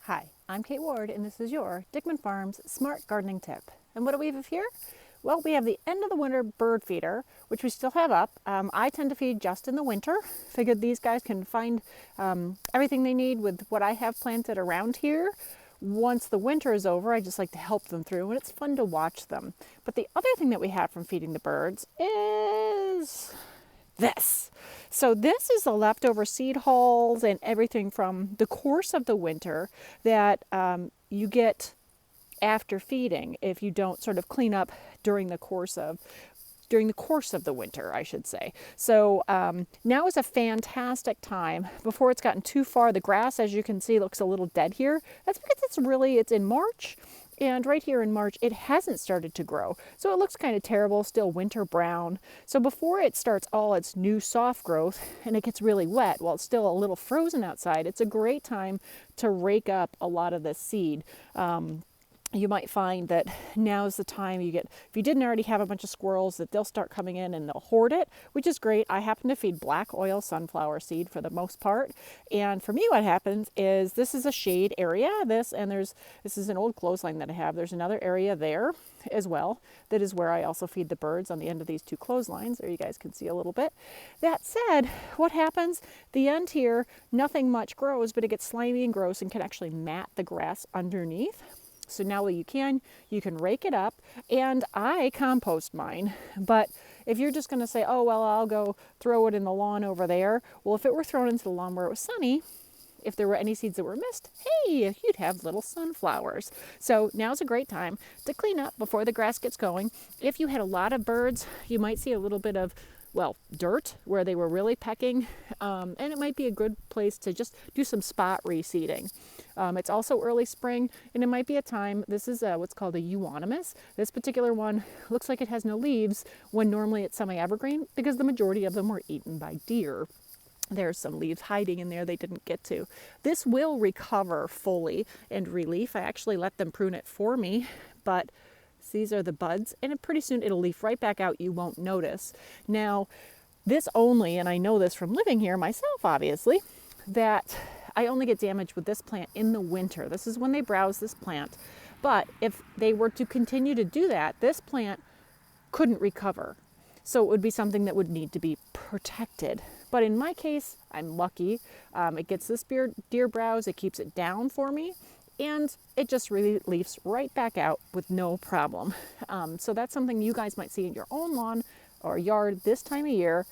Hi, I'm Kate Ward, and this is your Dickman Farms Smart Gardening Tip. And what do we have here? Well, we have the end of the winter bird feeder, which we still have up. I tend to feed just in the winter. Figured these guys can find everything they need with what I have planted around here. Once the winter is over, I just like to help them through, and it's fun to watch them. But the other thing that we have from feeding the birds is this. So this is the leftover seed hulls and everything from the course of the winter that you get after feeding if you don't sort of clean up during the course of the winter, I should say. So now is a fantastic time before it's gotten too far. The grass, as you can see, looks a little dead here. That's because it's in March. And right here in March, it hasn't started to grow. So it looks kind of terrible, still winter brown. So before it starts all its new soft growth and it gets really wet while it's still a little frozen outside, it's a great time to rake up a lot of this seed. You might find that now's the time if you didn't already have a bunch of squirrels, that they'll start coming in and they'll hoard it, which is great. I happen to feed black oil sunflower seed for the most part. And for me, what happens is this is a shade area. This is an old clothesline that I have. There's another area there as well. That is where I also feed the birds on the end of these two clotheslines. There you guys can see a little bit. That said, what happens, the end here, nothing much grows, but it gets slimy and gross and can actually mat the grass underneath. So now you can rake it up, and I compost mine. But if you're just going to say, oh, well, I'll go throw it in the lawn over there. Well, if it were thrown into the lawn where it was sunny, if there were any seeds that were missed, hey, you'd have little sunflowers. So now's a great time to clean up before the grass gets going. If you had a lot of birds, you might see a little bit of dirt where they were really pecking, and it might be a good place to just do some spot reseeding. It's also early spring, and it might be a time, this is what's called a euonymus. This particular one looks like it has no leaves when normally it's semi-evergreen because the majority of them were eaten by deer. There's some leaves hiding in there they didn't get to. This will recover fully and releaf. I actually let them prune it for me, but these are the buds, and pretty soon it'll leaf right back out. You won't notice. Now, this only, and I know this from living here myself, obviously, that I only get damage with this plant in the winter. This is when they browse this plant. But if they were to continue to do that, this plant couldn't recover. So it would be something that would need to be protected. But in my case, I'm lucky. It gets this deer browse, it keeps it down for me, and it just really leaves right back out with no problem. So that's something you guys might see in your own lawn or yard this time of year.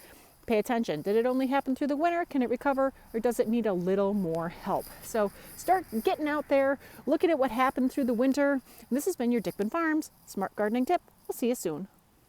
Pay attention. Did it only happen through the winter? Can it recover, or does it need a little more help? So start getting out there, looking at what happened through the winter. And this has been your Dickman Farms Smart Gardening Tip. We'll see you soon.